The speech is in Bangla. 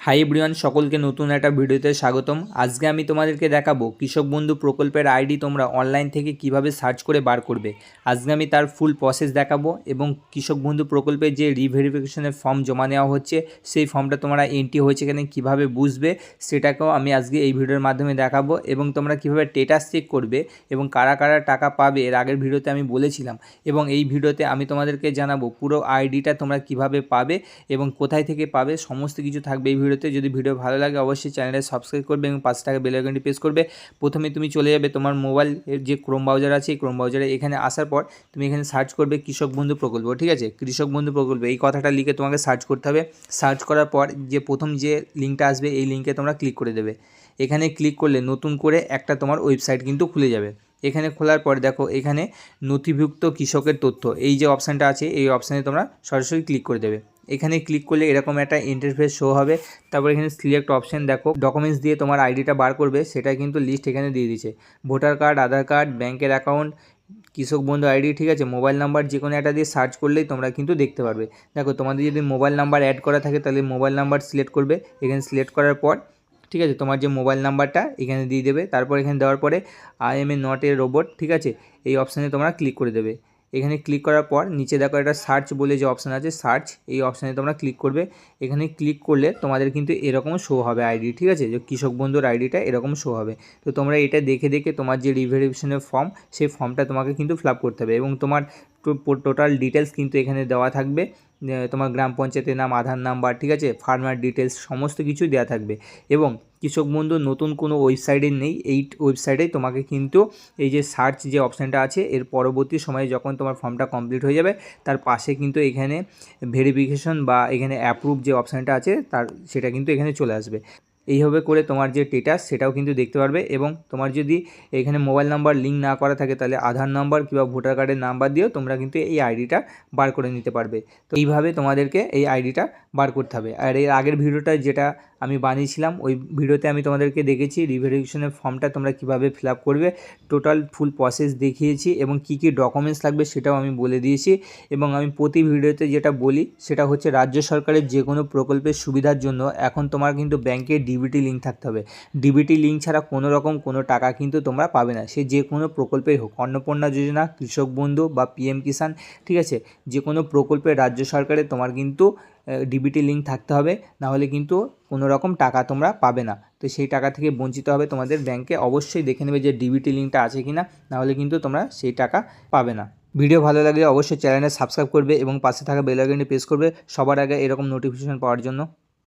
হাই এভরিওয়ান, সকলকে নতুন একটা ভিডিওতে স্বাগতম। আজকে আমি তোমাদেরকে দেখাবো কৃষক বন্ধু প্রকল্পের আইডি তোমরা অনলাইন থেকে কিভাবে সার্চ করে বার করবে। আজকে আমি তার ফুল প্রসেস দেখাবো এবং কৃষক বন্ধু প্রকল্পের যে রিভেরিফিকেশনের ফর্ম জমা নেওয়া হচ্ছে সেই ফর্মটা তোমরা এন্ট্রি হয়েছে কিনা কীভাবে বুঝবে সেটাকেও আমি আজকে এই ভিডিওর মাধ্যমে দেখাবো এবং তোমরা কীভাবে স্ট্যাটাস চেক করবে এবং কারা কারা টাকা পাবে এর আগের ভিডিওতে আমি বলেছিলাম। এবং এই ভিডিওতে আমি তোমাদেরকে জানাবো পুরো আইডিটা তোমরা কিভাবে পাবে এবং কোথায় থেকে পাবে, সমস্ত কিছু থাকবে এই ভিডিওতে। যদি ভিডিও ভালো লাগে অবশ্যই চ্যানেলটা সাবস্ক্রাইব করবে এবং পাশে থাকা বেল আইকনটি প্রেস করবে। প্রথমে তুমি চলে যাবে তোমার মোবাইল যে ক্রোম ব্রাউজার আছে এই ক্রোম ব্রাউজারে, এখানে আসার পর তুমি এখানে সার্চ করবে কৃষক বন্ধু প্রকল্প। ঠিক আছে, কৃষক বন্ধু প্রকল্প এই কথাটা লিখে তোমাকে সার্চ করতে হবে। সার্চ করার পর যে প্রথম যে লিঙ্কটা আসবে এই লিঙ্কে তোমরা ক্লিক করে দেবে। এখানে ক্লিক করলে নতুন করে একটা তোমার ওয়েবসাইট কিন্তু খুলে যাবে। এখানে খোলার পর দেখো এখানে নথিভুক্ত কৃষকের তথ্য এই যে অপশানটা আছে এই অপশানে তোমরা সরাসরি ক্লিক করে দেবে। এখানে ক্লিক করলে এরকম একটা ইন্টারফেস শো হবে। তারপর এখানে সিলেক্ট অপশান দেখো ডকুমেন্টস দিয়ে তোমার আইডিটা বার করবে সেটা কিন্তু লিস্ট এখানে দিয়ে দিচ্ছে। ভোটার কার্ড, আধার কার্ড, ব্যাংকের অ্যাকাউন্ট, কৃষক বন্ধু আইডি, ঠিক আছে, মোবাইল নাম্বার যে কোনো একটা দিয়ে সার্চ করলেই তোমরা কিন্তু দেখতে পারবে। দেখো তোমাদের যদি মোবাইল নাম্বার অ্যাড করা থাকে তাহলে মোবাইল নাম্বার সিলেক্ট করবে। এখানে সিলেক্ট করার পর ঠিক আছে তোমার যে মোবাইল নাম্বারটা এখানে দিয়ে দেবে। তারপর এখানে দেওয়ার পরে I M A not a robot, ঠিক আছে, এই অপশানে তোমরা ক্লিক করে দেবে। এখানে ক্লিক করার পর নিচে দেখো একটা সার্চ বলে যে অপশান আছে সার্চ, এই অপশানে তোমরা ক্লিক করবে। এখানে ক্লিক করলে তোমাদের কিন্তু এরকম শো হবে আইডি, ঠিক আছে, যে কৃষক বন্ধুর আইডিটা এরকম শো হবে। তো তোমরা এটা দেখে দেখে তোমার যে রিভেরিফিকেশনের ফর্ম সেই ফর্মটা তোমাকে কিন্তু ফিল আপ করতে হবে এবং তোমার টোটাল ডিটেলস কিন্তু এখানে দেওয়া থাকবে। তোমার গ্রাম পঞ্চায়েতের নাম, আধার নাম্বার, ঠিক আছে, ফার্মার ডিটেলস সমস্ত কিছু দেওয়া থাকবে। এবং কৃষক বন্ধু নতুন কোনো ওয়েবসাইটে নেই, এই ওয়েবসাইটেই তোমাকে কিন্তু এই যে সার্চ যে অপশানটা আছে এর পরবর্তী সময়ে যখন তোমার ফর্মটা কমপ্লিট হয়ে যাবে তার পাশে কিন্তু এখানে ভেরিফিকেশন বা এখানে অ্যাপ্রুভ যে অপশানটা আছে সেটা কিন্তু এখানে চলে আসবে। এইভাবে করে তোমার যে স্ট্যাটাস সেটাও কিন্তু দেখতে পারবে। এবং তোমার যদি এখানে মোবাইল নাম্বার লিঙ্ক না করা থাকে তাহলে আধার নাম্বার কিংবা ভোটার কার্ডের নাম্বার দিয়েও তোমরা কিন্তু এই আইডিটা বার করে নিতে পারবে। তো এইভাবে তোমাদেরকে এই আইডিটা বার করতে হবে। আর এর আগের ভিডিওটা যেটা আমি বানিয়েছিলাম ওই ভিডিওতে আমি তোমাদেরকে দেখেছি রিভেরিফিকেশনের ফর্মটা তোমরা কিভাবে ফিল আপ করবে, টোটাল ফুল প্রসেস দেখিয়েছি এবং কী কী ডকুমেন্টস লাগবে সেটাও আমি বলে দিয়েছি। এবং আমি প্রতি ভিডিওতে যেটা বলি সেটা হচ্ছে রাজ্য সরকারের যে কোনো প্রকল্পের সুবিধার জন্য এখন তোমার কিন্তু ব্যাংকে ডিবিটি লিঙ্ক থাকতে হবে। ডিবিটি লিঙ্ক ছাড়া কোনো রকম কোনো টাকা কিন্তু তোমরা পাবে না, সে যে কোনো প্রকল্পেই হোক, অন্নপূর্ণা যোজনা, কৃষক বন্ধু বা পিএম কিষাণ, ঠিক আছে, যে কোনো প্রকল্পে রাজ্য সরকারের তোমার কিন্তু ডিবিটি লিঙ্ক থাকতে হবে, নাহলে কিন্তু কোনো রকম টাকা তোমরা পাবে না। তো সেই টাকা থেকে বঞ্চিত হবে তোমাদের ব্যাংকে। অবশ্যই দেখে নেবে যে ডিবিটি লিঙ্কটা আছে কি না, নাহলে কিন্তু তোমরা সেই টাকা পাবে না। ভিডিও ভালো লাগলে অবশ্যই চ্যানেলে সাবস্ক্রাইব করবে এবং পাশে থাকা বেল আইকনটি প্রেস করবে সবার আগে এরকম নোটিফিকেশন পাওয়ার জন্য।